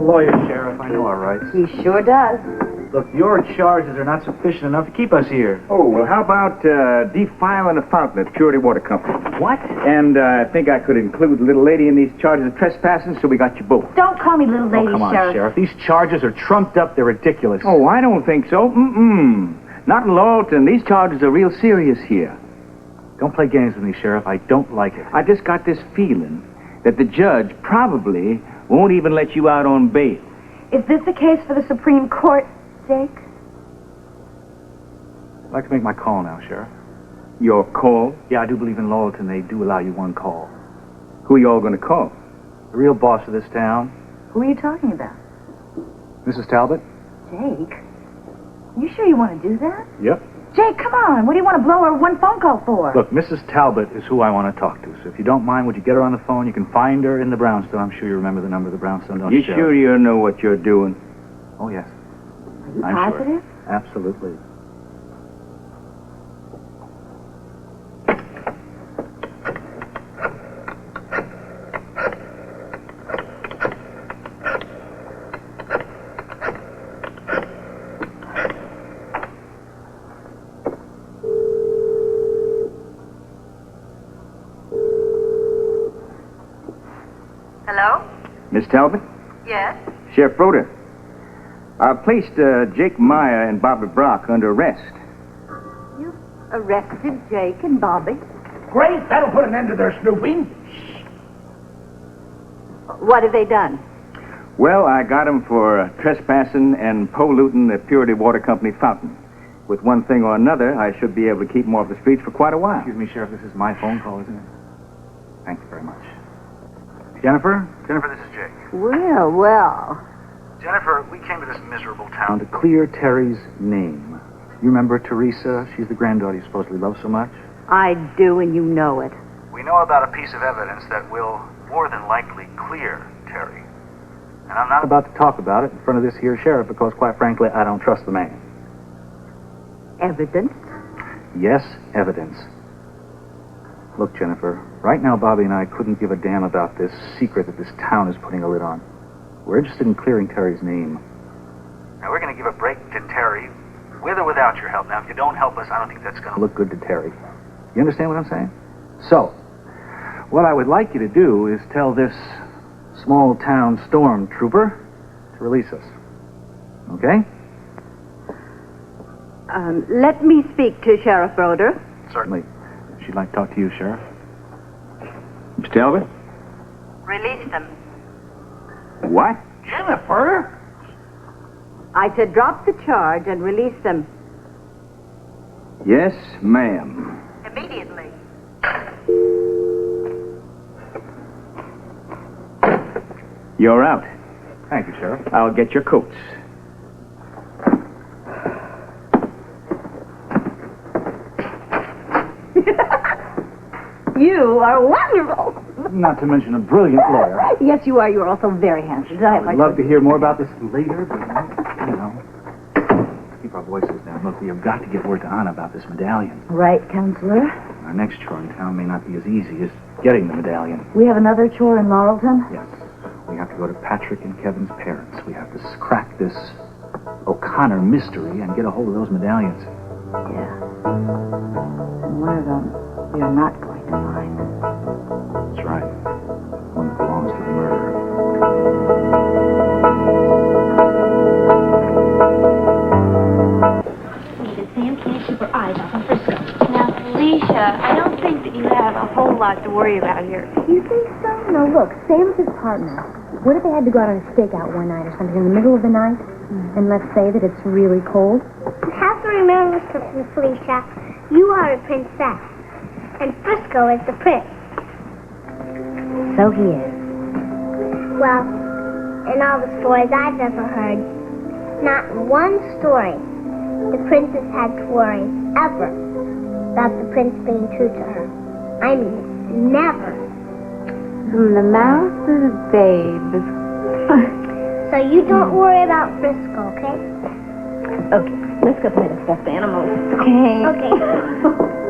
a lawyer, Sheriff. I know our rights. He sure does. Look, your charges are not sufficient enough to keep us here. Oh, well, how about defiling a fountain at Purity Water Company? What? And I think I could include the little lady in these charges of trespassing, so we got you both. Don't call me little lady, Come on, Sheriff. Sheriff. These charges are trumped up. They're ridiculous. Oh, I don't think so. Not in Laurelton. These charges are real serious here. Don't play games with me, Sheriff. I don't like it. I just got this feeling that the judge probably won't even let you out on bail. Is this a case for the Supreme Court, Jake? I'd like to make my call now, Sheriff. Your call? Yeah, I do believe in Laurelton. They do allow you one call. Who are you all going to call? The real boss of this town, Who are you talking about? Mrs. Talbot. Jake? You sure you want to do that? Yep. Jake, come on. What do you want to blow her one phone call for? Look, Mrs. Talbot is who I want to talk to. So if you don't mind, would you get her on the phone? You can find her in the brownstone. I'm sure you remember the number of the brownstone, don't you, You sure you know what you're doing? Oh, yes. Are you I'm positive? Sure. Absolutely. Hello? Miss Talbot? Yes? Sheriff Broder. I placed Jake Meyer and Bobby Brock under arrest. You arrested Jake and Bobbie? Great, that'll put an end to their snooping. What have they done? Well, I got them for trespassing and polluting the Purity Water Company fountain. With one thing or another, I should be able to keep them off the streets for quite a while. Excuse me, Sheriff. This is my phone call, isn't it? Thank you very much. Jennifer? Jennifer, this is Jake. Well. Jennifer, we came to this miserable town to clear Terry's name. You remember Teresa? She's the granddaughter you supposedly love so much. I do, and you know it. We know about a piece of evidence that will more than likely clear Terry. And I'm not about to talk about it in front of this here sheriff because, quite frankly, I don't trust the man. Evidence? Yes, evidence. Look, Jennifer, right now Bobbie and I couldn't give a damn about this secret that this town is putting a lid on. We're interested in clearing Terry's name. Now, we're going to give a break to Terry, with or without your help. Now, if you don't help us, I don't think that's going to look good to Terry. You understand what I'm saying? So, what I would like you to do is tell this small-town stormtrooper to release us. Okay? Let me speak to Sheriff Broder. Certainly. She'd like to talk to you, Sheriff. Miss Talbot? Release them. What? Jennifer? I said drop the charge and release them. Yes, ma'am. Immediately. You're out. Thank you, Sheriff. I'll get your coats. You are wonderful. Not to mention a brilliant lawyer. Yes, you are. You're also very handsome. I'd love to hear more about this later, but, you know, keep our voices down. Look, we've got to get word to Anna about this medallion. Right, Counselor. Our next chore in town may not be as easy as getting the medallion. We have another chore in Laurelton? Yes. We have to go to Patrick and Kevin's parents. We have to crack this O'Connor mystery and get a hold of those medallions. Yeah. And one of them we are not going to find. That's right. One that belongs to the murderer. Sam can't keep her eyes off of Frisco. Now, Felicia, I don't think that you have a whole lot to worry about here. You think so? No, look, Sam's his partner. What if they had to go out on a stakeout one night or something in the middle of the night? And let's say that it's really cold? You have to remember something, Felicia. You are a princess, and Frisco is the prince. So he is. Well, in all the stories I've ever heard, not in one story the princess had to worry, ever, about the prince being true to her. I mean, never. From the mouth of the babe. So you don't worry about Frisco, okay? Okay, let's go play the stuffed animals. Okay. Okay.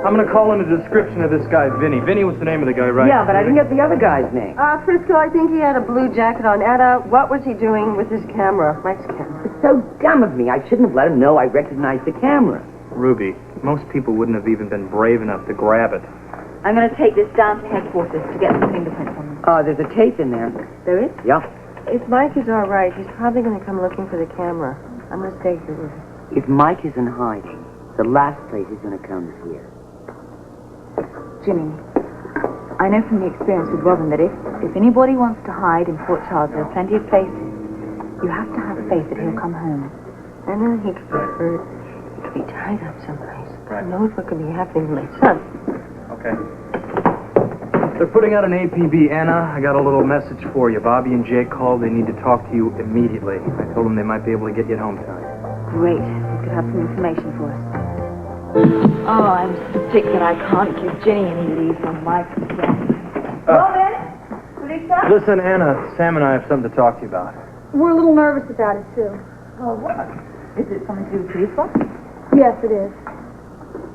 I'm gonna call in a description of this guy, Vinny. Vinny was the name of the guy, right? Yeah, but I didn't get the other guy's name. Frisco, I think he had a blue jacket on. Anna, what was he doing with his camera? Mike's camera. It's so dumb of me. I shouldn't have let him know I recognized the camera. Ruby, most people wouldn't have even been brave enough to grab it. I'm going to take this down to headquarters to get some fingerprints on them. Oh, there's a tape in there. There is? Yeah. If Mike is all right, he's probably going to come looking for the camera. I'm going to stay here with him. If Mike is in hiding, the last place he's going to come is here. Ginny, I know from the experience with Robin that if anybody wants to hide in Port Charles, there are plenty of places. You have to have faith that he'll come home. I know he could be hurt. He could be tied up someplace. Right. Who knows what could be happening to my son? Okay. They're putting out an APB. Anna, I got a little message for you. Bobbie and Jake called. They need to talk to you immediately. I told them they might be able to get you home tonight. Great. You could have some information for us. Oh, I'm sick that I can't give Ginny any leave on Mike. Robin? Felicia? Listen, Anna, Sam and I have something to talk to you about. We're a little nervous about it, too. Oh, what? Is it something to do with police work? Yes, it is.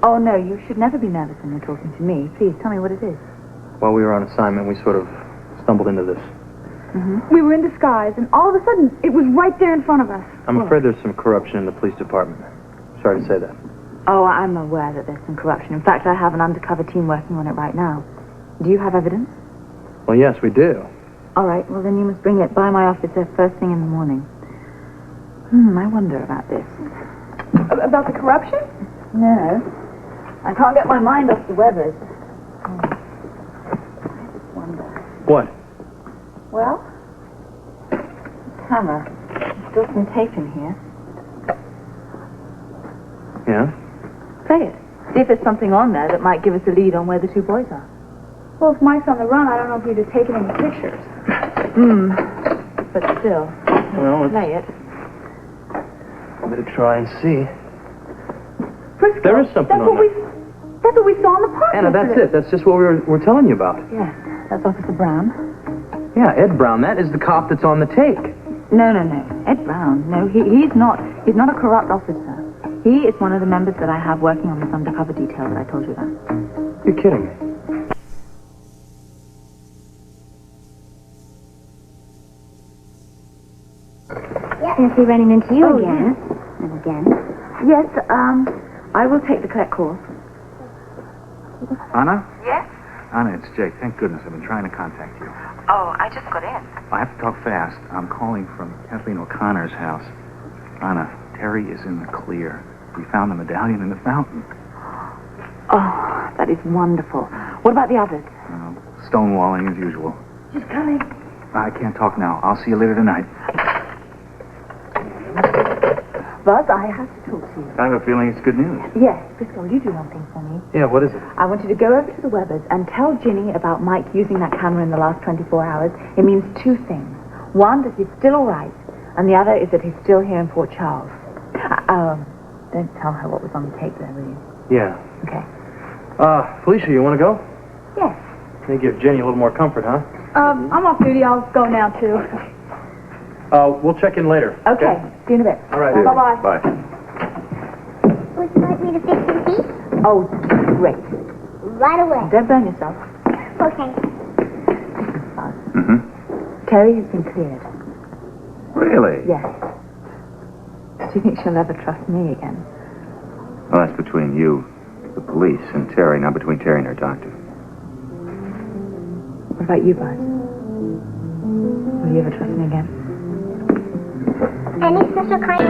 Oh, no, you should never be nervous when you're talking to me. Please, tell me what it is. While we were on assignment, we sort of stumbled into this. We were in disguise, and all of a sudden, it was right there in front of us. I'm afraid there's some corruption in the police department. Sorry to say that. Oh, I'm aware that there's some corruption. In fact, I have an undercover team working on it right now. Do you have evidence? Well, yes, we do. All right, well, then you must bring it by my office first thing in the morning. I wonder about this. About the corruption? No. I can't get my mind off the Webbers. What? Well, camera. Still some tape in here. Yeah? Play it. See if there's something on there that might give us a lead on where the two boys are. Well, if Mike's on the run, I don't know if he'd have taken any pictures. But still, Well, play it. I'm going to try and see. Frisco, There is something on there. That's what we saw in the park Anna, that's yesterday. it. That's just what we're telling you about. Yeah, that's Officer Brown. Yeah, Ed Brown. That is the cop that's on the take. No. Ed Brown. No, he's not a corrupt officer. He is one of the members that I have working on this undercover detail that I told you about. You're kidding me. Fancy running into you again. And again. Yes, I will take the collect call. Anna? Yes? Anna, it's Jake. Thank goodness. I've been trying to contact you. Oh, I just got in. I have to talk fast. I'm calling from Kathleen O'Connor's house. Anna, Terry is in the clear. We found the medallion in the fountain. Oh, that is wonderful. What about the others? Stonewalling as usual. She's coming. I can't talk now. I'll see you later tonight. Buzz, I have to talk to you. I have a feeling it's good news. Yes, Frisco, will you do one thing for me? Yeah, what is it? I want you to go over to the Webbers and tell Ginny about Mike using that camera in the last 24 hours. It means two things. One, that he's still all right, and the other is that he's still here in Port Charles. Don't tell her what was on the tape there, will you? Yeah. Okay. Felicia, you want to go? Yes. They give Jenny a little more comfort, huh? I'm off duty. I'll go now, too. We'll check in later. Okay. See you in a bit. All right. Bye-bye. Bye. Would you like me to fix your teeth? Oh, great. Right away. Don't burn yourself. Okay. Terry has been cleared. Really? Yes. Do you think she'll ever trust me again? Well, that's between you, the police, and Terry, not between Terry and her doctor. What about you, Buzz? Will you ever trust me again? Any special kind?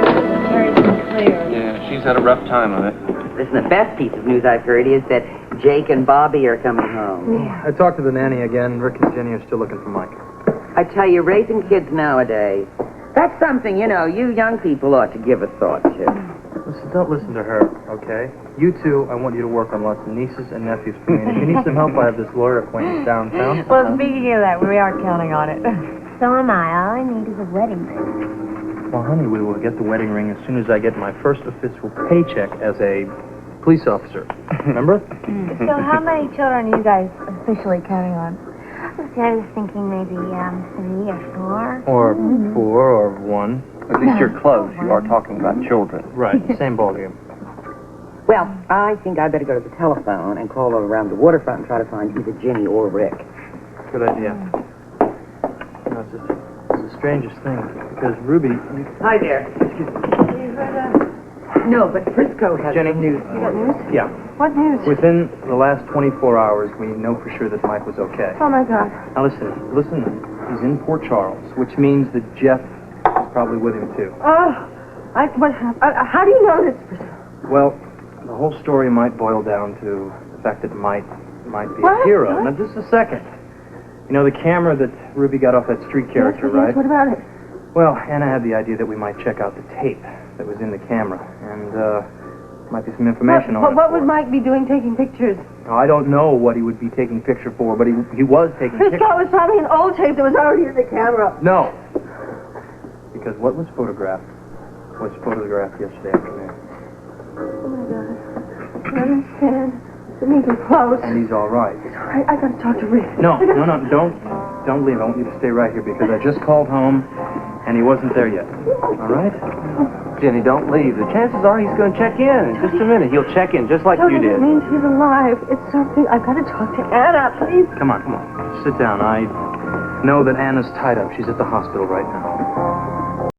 Terry's been cleared. Yeah, she's had a rough time of it. Listen, the best piece of news I've heard is that Jake and Bobbie are coming home. I talked to the nanny again. Rick and Jenny are still looking for Mike. I tell you, raising kids nowadays, that's something, you young people ought to give a thought to. Listen, don't listen to her, okay? You two, I want you to work on lots of nieces and nephews for me. And if you need some help, I have this lawyer acquaintance downtown. Well, speaking of that, we are counting on it. So am I. All I need is a wedding ring. Well, honey, we will get the wedding ring as soon as I get my first official paycheck as a police officer. Remember? So how many children are you guys officially counting on? I was thinking maybe 3 or 4. Or 4 or 1. At least you're close. You are talking about children. Right, same ballgame. Well, I think I better go to the telephone and call around the waterfront and try to find either Ginny or Rick. Good idea. You know, it's the strangest thing, because Ruby... Hi there. No, but Frisco has Jenny? news. You got news? Yeah. What news? Within the last 24 hours, we know for sure that Mike was okay. Oh, my God. Now listen. He's in Port Charles, which means that Jeff is probably with him, too. What happened? How do you know this? Well, the whole story might boil down to the fact that Mike might be What? a hero. What? Now, just a second. You know, the camera that Ruby got off that street character, right? Yes, what about it? Well, Anna had the idea that we might check out the tape that was in the camera, and might be some information on it. What would Mike be doing taking pictures? Now, I don't know what he would be taking picture for, but he was taking pictures. Frisco was probably an old tape that was already in the camera. No. Because what was photographed yesterday afternoon. Oh, my God. I don't understand. It means we're close. And he's all right. I gotta talk to Rick. No, don't leave. I want you to stay right here because I just called home and he wasn't there yet. All right? Jenny, don't leave. The chances are he's going to check in just a minute. He'll check in just like you did. It means he's alive. It's something. I've got to talk to Anna, please. Come on. Sit down. I know that Anna's tied up. She's at the hospital right now.